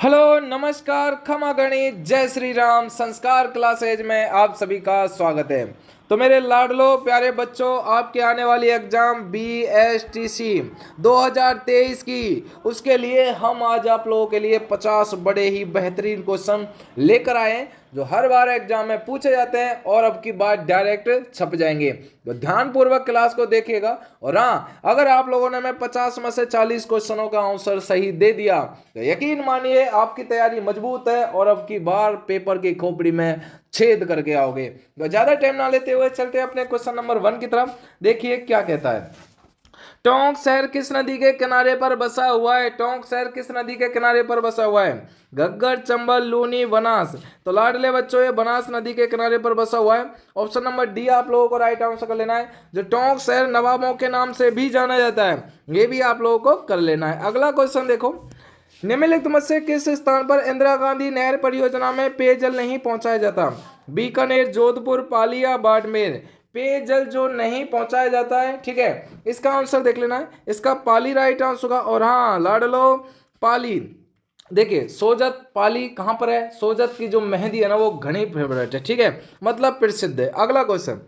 Hello नमस्कार खमा गणित जय श्री राम संस्कार क्लासेज में आप सभी का स्वागत है। तो मेरे लाडलो प्यारे बच्चों, आपके आने वाली एग्जाम BSTC 2023 की, उसके लिए हम आज आप लोगों के लिए 50 बड़े ही बेहतरीन क्वेश्चन लेकर आए हैं जो हर बार एग्जाम में पूछे जाते हैं और अब की बात डायरेक्ट छप जाएंगे। तो ध्यानपूर्वक क्लास को देखिएगा। और हाँ, अगर आप लोगों ने मैं 50 में से 40 क्वेश्चनों का आंसर सही दे दिया तो यकीन मानिए आपकी तैयारी मजबूत है और अब की बार पेपर की खोपड़ी में छेद करके आओगे। तो ज्यादा टाइम ना लेते हुए चलते हैं अपने क्वेश्चन नंबर 1 की तरफ। देखिए क्या कहता है। टोंक शहर किस नदी के किनारे पर बसा हुआ है? टोंक शहर किस नदी के किनारे पर बसा हुआ है? घग्गर, चंबल, लूनी, बनास। तो लाडले बच्चों, ये बनास नदी के किनारे पर बसा हुआ है। ऑप्शन नंबर डी आप लोगों को राइट आंसर कर लेना है। जो टोंक शहर नवाबों के नाम से भी जाना जाता है, ये भी आप लोगों को कर लेना है। अगला क्वेश्चन देखो। निम्नलिखित में से किस स्थान पर इंदिरा गांधी नहर परियोजना में पेयजल नहीं पहुंचाया जाता? बीकानेर, जोधपुर, पाली या बाड़मेर। पेयजल जो नहीं पहुंचाया जाता है, ठीक है, इसका आंसर देख लेना है। इसका पाली राइट आंसर होगा। और हाँ लाडलो, पाली देखिए सोजत पाली कहां पर है? सोजत की जो मेहंदी है ना वो घनी फेवरेट है, ठीक है, मतलब प्रसिद्ध है। अगला क्वेश्चन।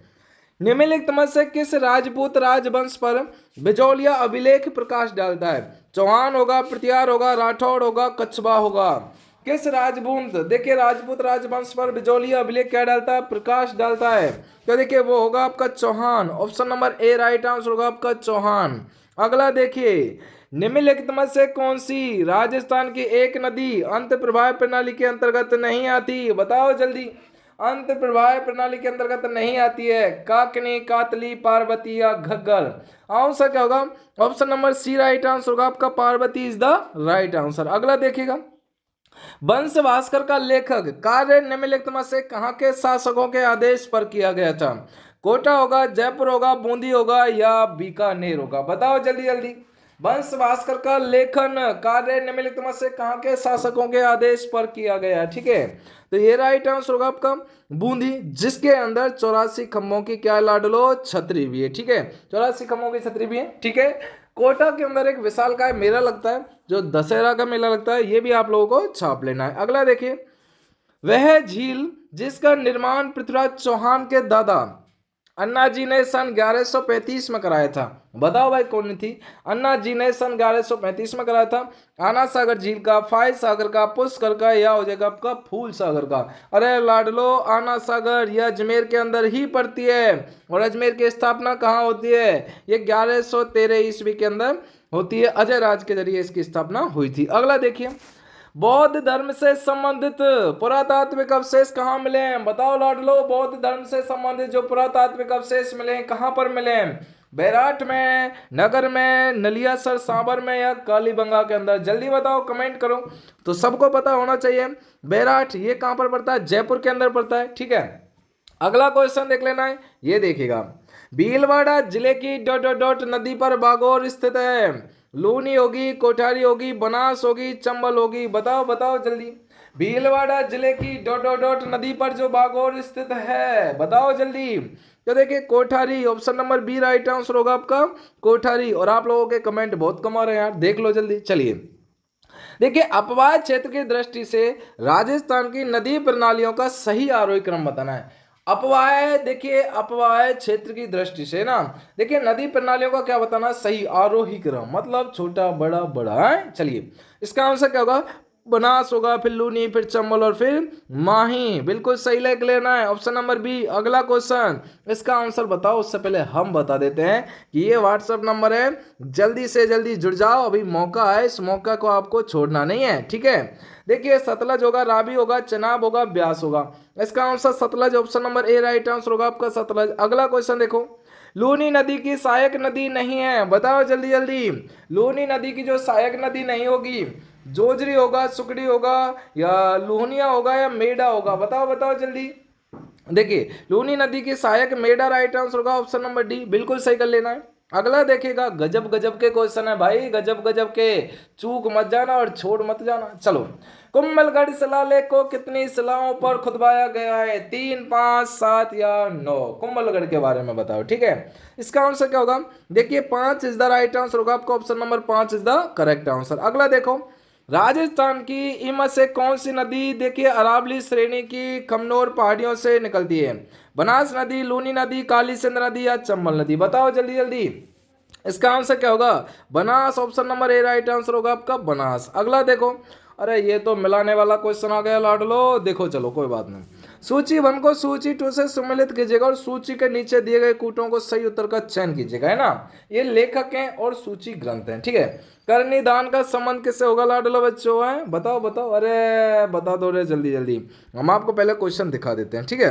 निम्नलिखित में से किस राजपूत राजवंश पर बिजौलिया अभिलेख प्रकाश डालता है? चौहान होगा, प्रतिहार होगा, राठौड़ होगा, कछवा होगा। किस राजपूत, देखिए राजपूत राजवंश पर बिजौलिया अभिलेख क्या डालता है? प्रकाश डालता है। तो देखिए वो होगा आपका Chauhan. Option number A right answer होगा आपका चौहान। अगला देखिए। निम्नलिखित में से कौन सी राजस्थान की एक नदी अंत प्रवाह प्रणाली के अंतर्गत नहीं आती? बताओ जल्दी। अंत प्रवाह प्रणाली के अंतर्गत नहीं आती है। काकनी, कातली, पार्वती या घग्गर। आंसर क्या होगा? Option number C right answer होगा आपका Parvati is the right answer. अगला देखिएगा। वंश भास्कर का लेखक कार्य निम्नलिखित में से कहाँ के शासकों के आदेश पर किया गया था? कोटा होगा, जयपुर होगा, बूंदी होगा या बीकानेर होगा? बताओ जल्दी जल्दी। वंश भास्कर का लेखन कार्य निम्नलिखित में से कहाँ के शासकों के आदेश पर किया गया? ठीक है, तो ये राइट आंसर होगा आपका बूंदी, जिसके अंदर 84 खंभों की क्या लाडलो छतरी भी है। ठीक है, 84 खंभों की छतरी भी है। ठीक है, कोटा के अंदर एक विशालकाय मेला लगता है जो दशहरा का मेला लगता है, ये भी आप लोगों को छाप लेना है। अगला देखिए। वह झील जिसका निर्माण पृथ्वीराज चौहान के दादा अन्ना जी ने सन 1135 में कराया था, बताओ भाई कौन थी? अन्ना जी ने सन 1135 में कराया था। आना सागर झील का, फाय सागर का, पुष्कर का या हो जाएगा आपका फूल सागर का? अरे लाडलो, आना सागर यह अजमेर के अंदर ही पड़ती है। और अजमेर की स्थापना कहाँ होती है? ये 1113 ईस्वी के अंदर होती है। अजय राज के जरिए इसकी स्थापना हुई थी। अगला देखिए। बौद्ध धर्म से संबंधित पुरातात्विक अवशेष कहाँ मिले हैं? बताओ लाडलो, बौद्ध धर्म से संबंधित जो पुरातात्विक अवशेष मिले हैं कहाँ पर मिले हैं? बैराट में, नगर में, नलियासर सांबर में या कालीबंगा के अंदर? जल्दी बताओ, कमेंट करो। तो सबको पता होना चाहिए बैराट ये कहाँ पर पड़ता है? जयपुर के अंदर पड़ता है। ठीक है, अगला क्वेश्चन देख लेना है, ये देखिएगा। भीलवाड़ा जिले की डॉट डॉट डॉट नदी पर बागौर स्थित है। लूनी होगी, कोठारी होगी, बनास होगी, चंबल होगी? बताओ बताओ जल्दी। भीलवाड़ा जिले की डॉट डॉट डॉट नदी पर जो बागौर स्थित है, बताओ जल्दी। तो देखिए Kothari, option number B right answer होगा आपका कोठारी। और आप लोगों के कमेंट बहुत कम आ रहे हैं यार, देख लो जल्दी। चलिए देखिए, अपवाद क्षेत्र की दृष्टि से राजस्थान की नदी प्रणालियों का सही आरोही क्रम बताना है। अपवाय, देखिए अपवाय क्षेत्र की दृष्टि से ना, देखिए नदी प्रणालियों का क्या बताना? सही आरोही क्रम, मतलब छोटा बड़ा बड़ा है। चलिए इसका आंसर क्या होगा? बनास होगा, फिर लूनी, फिर चंबल और फिर माही। बिल्कुल सही लिख लेना है, ऑप्शन नंबर बी। अगला क्वेश्चन, इसका आंसर बताओ। उससे पहले हम बता देते हैं कि ये व्हाट्सएप नंबर है, जल्दी से जल्दी जुड़ जाओ, अभी मौका है, इस मौका को आपको छोड़ना नहीं है। ठीक है, देखिए सतलज होगा, रावी होगा, चनाब होगा, ब्यास होगा? इसका answer Sutlej, option number A right answer होगा आपका सतलज। अगला क्वेश्चन देखो। लूनी नदी की सहायक नदी नहीं है, बताओ जल्दी जल्दी। लूनी नदी की जो सहायक नदी नहीं होगी, जोजरी होगा, सुकड़ी होगा या लुहनिया होगा या मेडा होगा? बताओ बताओ जल्दी। देखिए लूनी नदी की सहायक मेडा राइट आंसर होगा, ऑप्शन नंबर डी। बिल्कुल सही कर लेना है। अगला देखिएगा, गजब गजब के क्वेश्चन है भाई, गजब गजब के, चूक मत जाना और छोड़ मत जाना। चलो, कुंभलगढ़ शिलालेख को कितनी शिलाओं पर खुदवाया गया है? 3, 5, 7 या 9? कुंभलगढ़ के बारे में बताओ। ठीक है, इसका आंसर क्या होगा? देखिए 5 इज द राइट आंसर होगा आपका, option number 5 is the correct answer. अगला देखो। राजस्थान की इनमें से कौन सी नदी देखिए अरावली श्रेणी की कमनौर पहाड़ियों से निकलती है? बनास नदी, लूनी नदी, काली सिंध नदी या चंबल नदी? बताओ जल्दी जल्दी। इसका आंसर क्या होगा? Banas. Option number A right answer होगा आपका बनास। अगला देखो, अरे ये तो मिलाने वाला क्वेश्चन आ गया लाडलो। देखो चलो कोई बात नहीं। सूची 1 को सूची 2 से सम्मिलित कीजिएगा और सूची के नीचे दिए गए कूटों को सही उत्तर का चयन कीजिएगा, है ना। ये लेखक हैं और सूची ग्रंथ हैं, ठीक है। करनी दान का संबंध किससे होगा लाडलो बच्चों? है बताओ बताओ, अरे बता दो रे जल्दी जल्दी। हम आपको पहले क्वेश्चन दिखा देते हैं, ठीक है।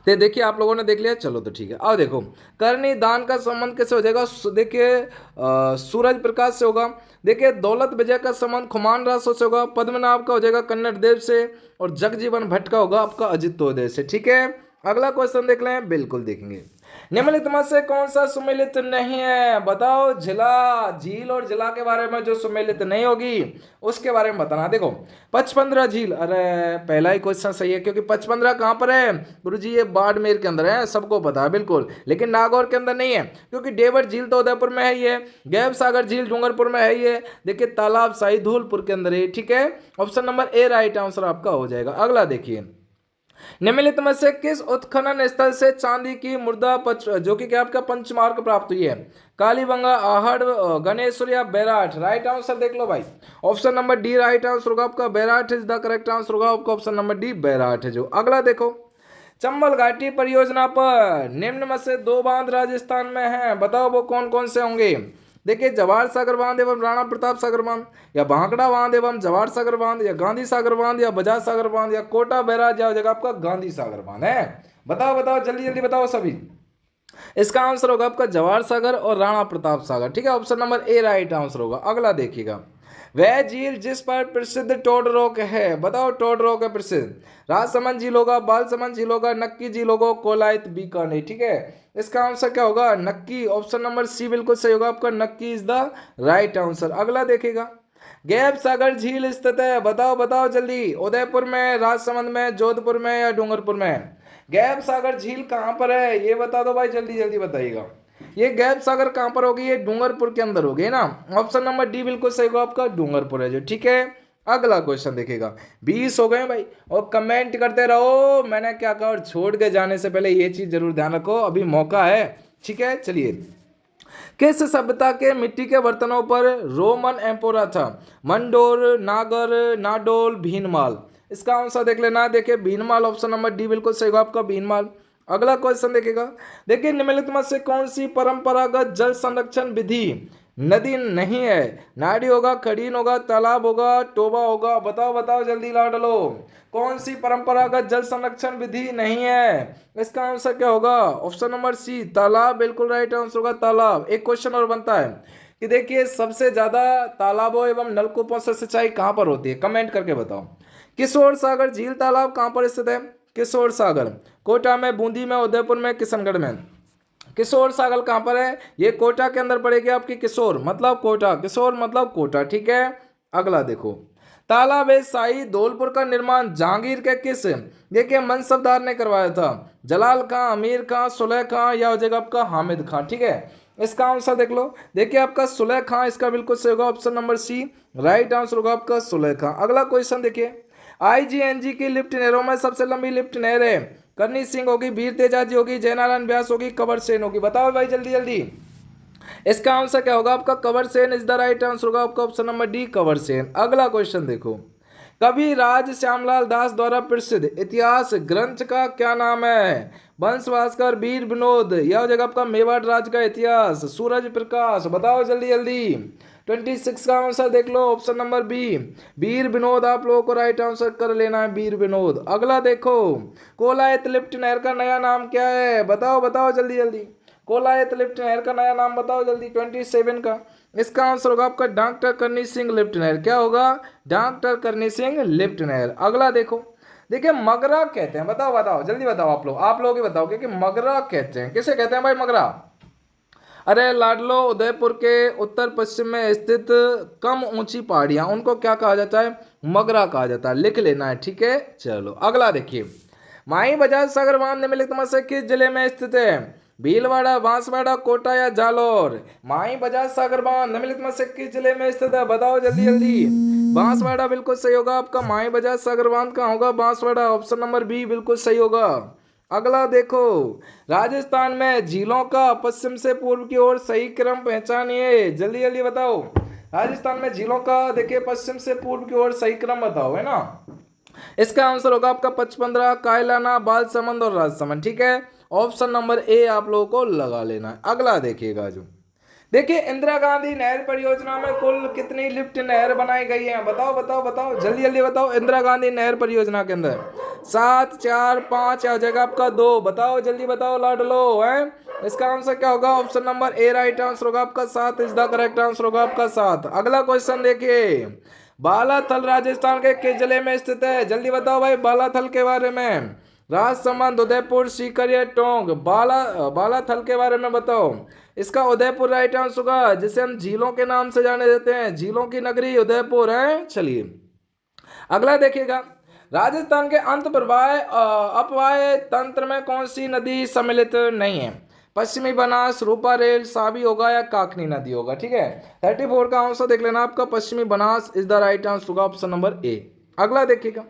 तो देखिए आप लोगों ने देख लिया, चलो तो ठीक है। अब देखो करनी दान का संबंध कैसे हो जाएगा? देखिए सूरज प्रकाश से होगा। देखिए दौलत विजय का संबंध खुमान रासो से होगा। पद्मनाभ का हो जाएगा कन्नड़ देव से। और जगजीवन भट्ट का होगा आपका अजितोदय से, ठीक है। अगला क्वेश्चन देख लें, बिल्कुल देखेंगे। निम्नलिखित में से कौन सा सुमेलित नहीं है? बताओ। जिला, झील और जिला के बारे में जो सुमेलित नहीं होगी उसके बारे में बताना। देखो पचपंद्रा झील, अरे पहला ही क्वेश्चन सही है, क्योंकि पचपंद्रा कहाँ पर है गुरुजी? ये बाड़मेर के अंदर है, सबको पता है बिल्कुल। लेकिन नागौर के अंदर नहीं है, क्योंकि डेवर झील तो उदयपुर में है ही है। गैब सागर झील डूंगरपुर में है ही है। देखिए तालाब शाही धौलपुर के अंदर है, ठीक है। Option number A right answer आपका हो जाएगा। अगला देखिए, निम्नलिखित में से किस उत्खनन स्थल से चांदी की मुर्दा जो कि क्या आपका पंचमार्क प्राप्त हुई है? कालीबंगा, आहड़, गणेशपुर या बैराठ? राइट आंसर देख लो भाई। Option number D right answer होगा आपका Bairath is the correct answer होगा आपका ऑप्शन नंबर डी बैराठ है जो। अगला देखो, चंबल घाटी परियोजना पर निम्न में से 2 बांध राजस्थान में हैं, बताओ वो कौन कौन से होंगे? देखिए जवाहर सागर बांध एवं राणा प्रताप सागर बांध, या भांकड़ा बांध एवं जवाहर सागर बांध, या गांधी सागर बांध या बजाज सागर बांध, या कोटा बैराज या जगह आपका गांधी सागर बांध है। बताओ बताओ जल्दी जल्दी बताओ सभी। इसका आंसर होगा आपका जवाहर सागर और राणा प्रताप सागर, ठीक है। Option number A right answer होगा। अगला देखिएगा, वह झील जिस पर प्रसिद्ध टोड रॉक है, बताओ टोड रॉक है प्रसिद्ध। राजसमंद झील होगा, बालसमंद झील होगा, नक्की झील होगा, कोलायत बीकानेर, ठीक है। इसका आंसर क्या होगा? नक्की। ऑप्शन नंबर सी बिल्कुल सही होगा आपका, नक्की इज द राइट आंसर। अगला देखेगा, गैब सागर झील स्थित है, बताओ बताओ जल्दी। उदयपुर में, राजसमंद में, जोधपुर में या डूंगरपुर में? गैब सागर झील कहाँ पर है ये बता दो भाई, जल्दी जल्दी बताइएगा। ये गैब सागर कहाँ पर होगी? ये डूंगरपुर के अंदर होगी ना। ऑप्शन नंबर डी बिल्कुल सही होगा आपका, डूंगरपुर है जो, ठीक है। अगला क्वेश्चन देखेगा, 20 हो गए भाई, और कमेंट करते रहो। मैंने क्या कहा, और छोड़ के जाने से पहले ये चीज जरूर ध्यान रखो, अभी मौका है, ठीक है। चलिए, किस सभ्यता के मिट्टी के बर्तनों पर रोमन एम्पोरा था? मंडोर, नागर, नाडोल, भीनमाल? इसका आंसर देख लेना। देखिए भीनमाल, ऑप्शन नंबर डी बिल्कुल सही होगा आपका, भीनमाल। अगला क्वेश्चन देखेगा, देखिए निम्नलिखित में से कौन सी परंपरागत जल संरक्षण विधि नदी नहीं है? नाड़ी होगा, खड़ीन होगा, तालाब होगा, टोबा होगा? बताओ बताओ जल्दी लाडलो, कौन सी परंपरागत जल संरक्षण विधि नहीं है? इसका आंसर क्या होगा? ऑप्शन नंबर सी तालाब, बिल्कुल राइट आंसर होगा तालाब। एक क्वेश्चन और बनता है कि देखिए सबसे ज्यादा तालाबों एवं नलकूपों से सिंचाई कहां पर होती है? कमेंट करके बताओ। किशोर सागर झील तालाब कहां पर स्थित है? किशोर सागर कोटा में, बूंदी में, उदयपुर में, किशनगढ़ में? किशोर सागर कहां पर है? ये कोटा के अंदर पड़ेगी आपकी। किशोर मतलब कोटा, किशोर मतलब कोटा, ठीक है। अगला देखो, तालाब शाही धौलपुर का निर्माण जहांगीर के किस देखिए मनसबदार ने करवाया था? जलाल खां, अमीर खां, सुलेह खां या हो जाएगा आपका हामिद खां, ठीक है। इसका आंसर देख लो। देखिए आपका सुलेह खां, इसका बिल्कुल सही होगा, option number C right answer होगा आपका सुलेह खां। अगला क्वेश्चन देखिए, आईजीएनजी की लिफ्ट नहरों में सबसे लंबी लिफ्ट नहर है? करनी सिंह होगी, वीर तेजाजी होगी, जयनारायण व्यास होगी, कबर सेन होगी? बताओ भाई जल्दी जल्दी। इसका आंसर क्या होगा आपका? Cover Sen is the right answer होगा आपका, option number D cover Sen. अगला क्वेश्चन देखो, कवि राज श्यामलाल दास द्वारा प्रसिद्ध इतिहास ग्रंथ का क्या नाम है? वंश भास्कर, वीर विनोद या हो जाएगा आपका मेवाड़ राज का इतिहास, सूरज प्रकाश? बताओ जल्दी जल्दी। 26 का आंसर देख लो, ऑप्शन नंबर बी वीर विनोद आप लोगों को राइट आंसर कर लेना है, वीर विनोद। अगला देखो, कोलायत लिफ्ट नहर का नया नाम क्या है? बताओ बताओ जल्दी जल्दी। कोलायत लिफ्ट नहर का नया नाम बताओ जल्दी, 27 का। इसका आंसर होगा आपका डॉक्टर करनी सिंह लिफ्ट नहर। क्या होगा? डॉक्टर करनी सिंह लिफ्ट नहर। अगला देखो, देखिए मगरा कहते हैं, बताओ बताओ जल्दी बताओ आप लोग ही बताओ, क्योंकि मगरा कहते हैं, किसे कहते हैं भाई मगरा? अरे लाडलो, उदयपुर के उत्तर पश्चिम में स्थित कम ऊंची पहाड़ियां, उनको क्या कहा जाता है? मगरा कहा जाता है, लिख लेना है, ठीक है। चलो अगला देखिए, माही बजाज सागर बांध निम्नलिखित में से किस जिले में स्थित है? भीलवाड़ा, बांसवाड़ा, कोटा या जालोर? माही बजाज सागर बांध निम्नलिखित में से किस जिले में स्थित है? बताओ जल्दी जल्दी। बांसवाड़ा बिल्कुल सही होगा आपका। माही बजाज सागर बांध कहाँ होगा? बांसवाड़ा, ऑप्शन नंबर बी बिल्कुल सही होगा। अगला देखो, राजस्थान में झीलों का पश्चिम से पूर्व की ओर सही क्रम पहचानिए, जल्दी जल्दी बताओ। राजस्थान में झीलों का देखिए पश्चिम से पूर्व की ओर सही क्रम बताओ, है ना। इसका आंसर होगा आपका 55, कायलाना, बालसमंद और राजसमंद। ठीक है, ऑप्शन नंबर ए आप लोगों को लगा लेना है। अगला देखिएगा जो देखिए, इंदिरा गांधी नहर परियोजना में कुल कितनी लिफ्ट नहर बनाई गई है? बताओ बताओ बताओ, जल्दी जल्दी बताओ। इंदिरा गांधी नहर परियोजना के अंदर 7, 4, 5 या जगह आपका 2, बताओ जल्दी बताओ लाडलो है। इसका आंसर क्या होगा? Option number A right answer होगा आपका 7 इज द करेक्ट आंसर होगा आपका 7। अगला क्वेश्चन देखिए, बालाथल राजस्थान के किस जिले में स्थित है? जल्दी बताओ भाई बालाथल के बारे में। राजसमंद, उदयपुर, सीकर या टोंक? बालाथल के बारे में बताओ। इसका उदयपुर राइट आंसर होगा, जिसे हम झीलों के नाम से जाने देते हैं, झीलों की नगरी उदयपुर है। चलिए अगला देखिएगा, राजस्थान के अंत प्रवाह अपवाह तंत्र में कौन सी नदी सम्मिलित नहीं है? पश्चिमी बनास, रूपा रेल, साबी होगा या काकनी नदी होगा? ठीक है, 34 का आंसर देख लेना आपका, पश्चिमी Banas is the right answer होगा, ऑप्शन नंबर ए। अगला देखिएगा,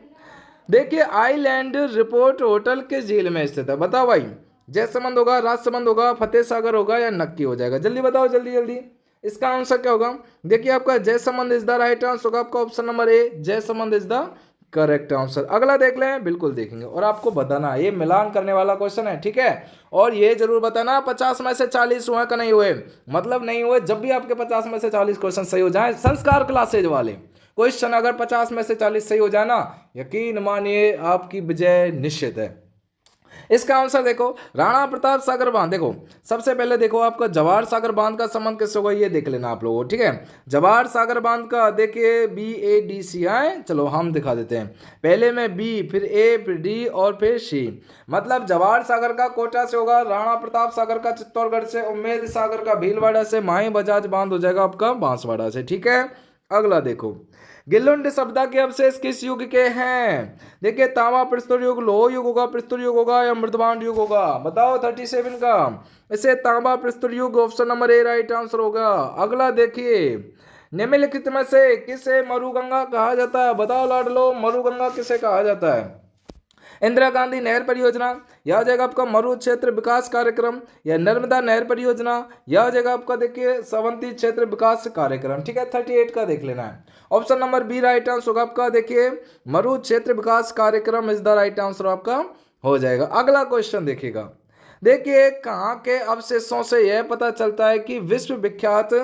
देखिए आइलैंड रिपोर्ट होटल किस झील में स्थित है? बताओ भाई, जयसमंद होगा, राजसमंद होगा, फतेह सागर होगा या नक्की हो जाएगा? जल्दी बताओ जल्दी जल्दी। इसका आंसर क्या होगा? देखिए आपका Jaisamand is the right answer होगा आपका, option number A, Jaisamand is the correct answer. अगला देख लें, बिल्कुल देखेंगे और आपको बताना, ये मिलान करने वाला क्वेश्चन है। ठीक है, और ये जरूर बताना 50 में से 40 हुए का नहीं हुए, मतलब नहीं हुए। जब भी आपके 50 में से 40 क्वेश्चन सही हो जाए, संस्कार क्लासेज वाले क्वेश्चन अगर 50 में से 40 सही हो जाए ना, यकीन मानिए आपकी विजय निश्चित है। इसका आंसर देखो, राणा प्रताप सागर बांध। देखो सबसे पहले देखो आपका जवाहर सागर बांध का संबंध किससे होगा, ये देख लेना आप लोगों। ठीक है, जवाहर सागर बांध का देखिए BADC है। चलो हम दिखा देते हैं, पहले में B, फिर A, फिर D और फिर C। मतलब जवाहर सागर का कोटा से होगा, राणा प्रताप सागर का चित्तौड़गढ़ से, उम्मेद सागर का भीलवाड़ा से, माही बजाज बांध हो जाएगा आपका बांसवाड़ा से। ठीक है, अगला देखो, गिलुंड सभ्यता के अवशेष किस युग के हैं? देखिए तांबा प्रस्तुर युग, लोह युग होगा, प्रस्तुर युग होगा या मृदबांड युग होगा? बताओ 37 का। इसे तांबा प्रस्तुर युग, option number A right answer होगा। अगला देखिए, निम्नलिखित में से किसे मरुगंगा कहा जाता है? बताओ लाडलो, मरुगंगा किसे कहा जाता है? इंदिरा गांधी नहर परियोजना, यह हो जाएगा आपका मरु क्षेत्र विकास कार्यक्रम, या नर्मदा नहर परियोजना, यह हो जाएगा आपका देखिए सावंती क्षेत्र विकास कार्यक्रम। ठीक है, 38 का देख लेना है, option number B right answer होगा आपका। देखिए मरु क्षेत्र विकास कार्यक्रम इज द राइट आंसर आपका हो जाएगा। अगला क्वेश्चन देखिएगा, देखिए कहाँ के अवशेषों से यह पता चलता है कि विश्व विख्यात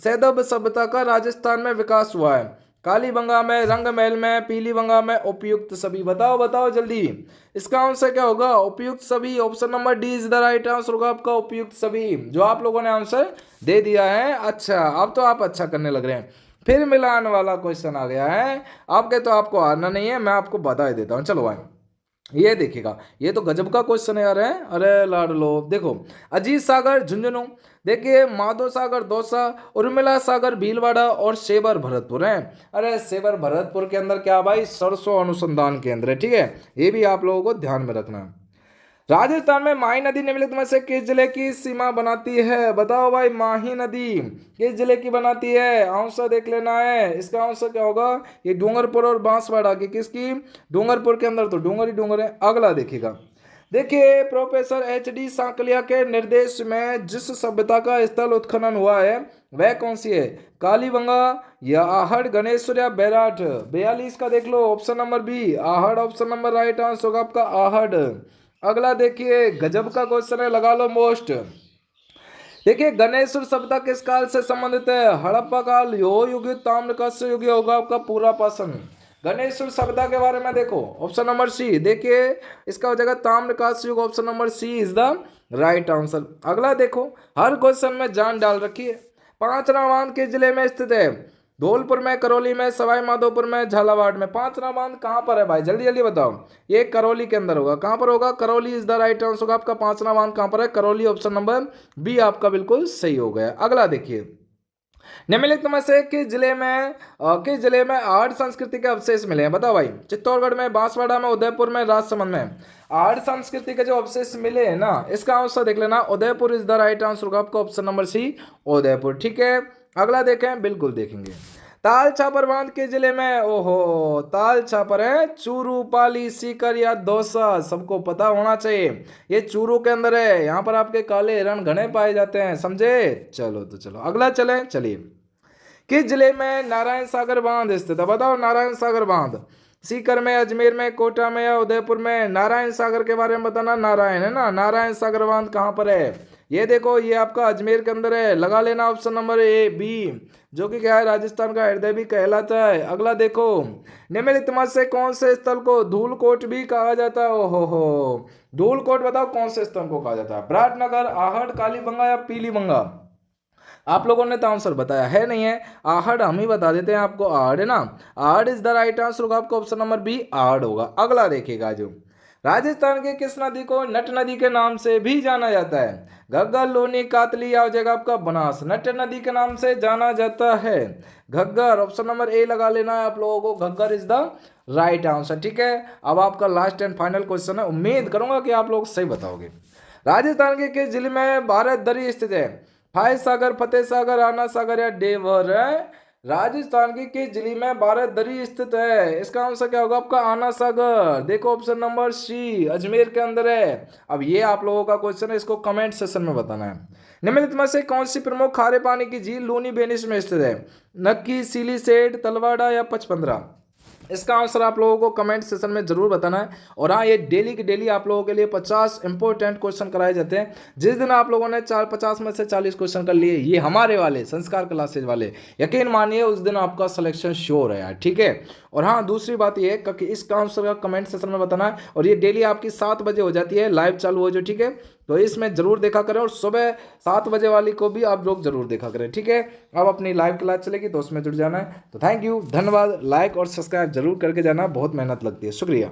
सैंधव सभ्यता का राजस्थान में विकास हुआ है? कालीबंगा में, रंगमहल में, पीलीबंगा में, उपयुक्त सभी? बताओ बताओ जल्दी। इसका आंसर क्या होगा? उपयुक्त सभी, option number D is the right answer होगा आपका, उपयुक्त सभी। जो आप लोगों ने आंसर दे दिया है, अच्छा अब तो आप अच्छा करने लग रहे हैं। फिर मिलान वाला क्वेश्चन आ गया है आपके, तो आपको हारना नहीं है, मैं आपको बता ही देता हूँ। चलो भाई ये देखिएगा, ये तो गजब का क्वेश्चन है यार है। अरे लाडलो देखो, अजीत सागर झुंझुनू, देखिए माधो सागर दौसा, उर्मिला सागर भीलवाड़ा और सेवर भरतपुर है। अरे सेवर भरतपुर के अंदर क्या भाई, सरसों अनुसंधान केंद्र है। ठीक है, ये भी आप लोगों को ध्यान में रखना है। राजस्थान में माही नदी निम्नलिखित में से किस जिले की सीमा बनाती है? बताओ भाई, माही नदी किस जिले की बनाती है? आंसर देख लेना है। इसका आंसर क्या होगा? ये डूंगरपुर और बांसवाड़ा की, किसकी? डूंगरपुर के अंदर तो डूंगर ही डूंगर है। अगला देखिएगा, देखिए प्रोफेसर HD सांकलिया के निर्देश में जिस सभ्यता का स्थल उत्खनन हुआ है वह कौन सी है? कालीबंगा या आहड़, गणेश्वर या बैराठ? 42 का देख लो, option number B Ahar, option number right answer होगा आपका आहड़। अगला देखिए, गजब का क्वेश्चन है, लगा लो मोस्ट। देखिए गणेश्वर सभ्यता किस काल से संबंधित है? हड़प्पा काल, यो युग, ताम्रकास्य युग होगा आपका पूरा पाषाण। गणेश्वर सभ्यता के बारे में देखो, ऑप्शन नंबर सी, देखिए इसका हो जाएगा ताम्रकास्य युग, option number C is the right answer. अगला देखो, हर क्वेश्चन में जान डाल रखिए। पांचना बांध किस जिले में स्थित है? धौलपुर में, करौली में, सवाई माधोपुर में, झालावाड़ में? पांचना बांध कहाँ पर है भाई, जल्दी जल्दी बताओ। ये करौली के अंदर होगा। कहाँ पर होगा? Karauli is the right answer होगा आपका। पांचना बांध कहाँ पर है? करौली, ऑप्शन नंबर बी आपका बिल्कुल सही हो गया। अगला देखिए, निम्नलिखित में से किस जिले में आर्य संस्कृति के अवशेष मिले हैं? बताओ भाई। चित्तौड़गढ़ में, बांसवाड़ा में, उदयपुर में, राजसमंद में। आर्य संस्कृति के जो अवशेष मिले हैं ना, इसका आंसर देख लेना, Udaipur is the right answer होगा आपका ऑप्शन नंबर सी, उदयपुर। ठीक है, अगला देखें, बिल्कुल देखेंगे। ताल छापर बांध के जिले में, ओहो, ताल छापर है चूरू, पाली, सीकर या दौसा, सबको पता होना चाहिए। ये चूरू के अंदर है, यहाँ पर आपके काले हिरण घने पाए जाते हैं, समझे। चलो तो चलो अगला चलें, चलिए। किस जिले में नारायण सागर बांध स्थित है? बताओ, नारायण सागर बांध सीकर में, अजमेर में, कोटा में या उदयपुर में? नारायण सागर के बारे में बताना, नारायण है ना, नारायण सागर बांध कहाँ पर है? ये देखो, ये आपका अजमेर के अंदर है, लगा लेना ऑप्शन नंबर ए बी, जो कि क्या है, राजस्थान का हृदय भी कहलाता है। अगला देखो, निम्नलिखित में से कौन से स्थल को धूलकोट भी कहा जाता है? ओहो, धूलकोट बताओ कौन से स्थल को कहा जाता है? विराटनगर, आहट, कालीबंगा या पीलीबंगा? आप लोगों ने तो आंसर बताया है नहीं है, आहड़ हम ही बता देते हैं आपको, आहड़ है ना, Ahar is the right answer होगा आपका ऑप्शन नंबर बी, आहड़ होगा। अगला देखिएगा, जो राजस्थान के किस नदी को नट नदी के नाम से भी जाना जाता है? घग्गर, लूनी, कातली या हो जाएगा आपका बनास? नट नदी के नाम से जाना जाता है घग्गर, ऑप्शन नंबर ए लगा लेना है आप लोगों को, Ghaggar is the right answer. ठीक है, अब आपका लास्ट एंड फाइनल क्वेश्चन है, उम्मीद करूंगा कि आप लोग सही बताओगे। राजस्थान के किस जिले में भारत दरी स्थित है? फाय सागर, फतेह सागर, आना सागर या देवघर है? राजस्थान की किस जिले में भारत दरी स्थित है? इसका आंसर क्या होगा आपका, आना सागर। देखो ऑप्शन नंबर सी, अजमेर के अंदर है। अब ये आप लोगों का क्वेश्चन है, इसको कमेंट सेक्शन में बताना है। निम्नलिखित में से कौन सी प्रमुख खारे पानी की झील लूनी बेनिस में स्थित है? नक्की, सिलीसेट, तलवाड़ा या पचपंदरा? इसका आंसर आप लोगों को कमेंट सेशन में जरूर बताना है। और हाँ, ये डेली की डेली आप लोगों के लिए 50 इंपॉर्टेंट क्वेश्चन कराए जाते हैं। जिस दिन आप लोगों ने 50 में से 40 क्वेश्चन कर लिए, ये हमारे वाले संस्कार क्लासेज वाले, यकीन मानिए उस दिन आपका सिलेक्शन श्योर है यार। ठीक है, और हाँ, दूसरी बात ये है कि इसका आंसर का कमेंट सेशन में बताना है। और ये डेली आपकी 7 बजे हो जाती है, लाइव चालू हो जो। ठीक है, तो इसमें जरूर देखा करें, और सुबह 7 बजे वाली को भी आप लोग जरूर देखा करें। ठीक है, अब अपनी लाइव क्लास चलेगी तो उसमें जुड़ जाना है। तो थैंक यू, धन्यवाद। लाइक और सब्सक्राइब जरूर करके जाना, बहुत मेहनत लगती है। शुक्रिया।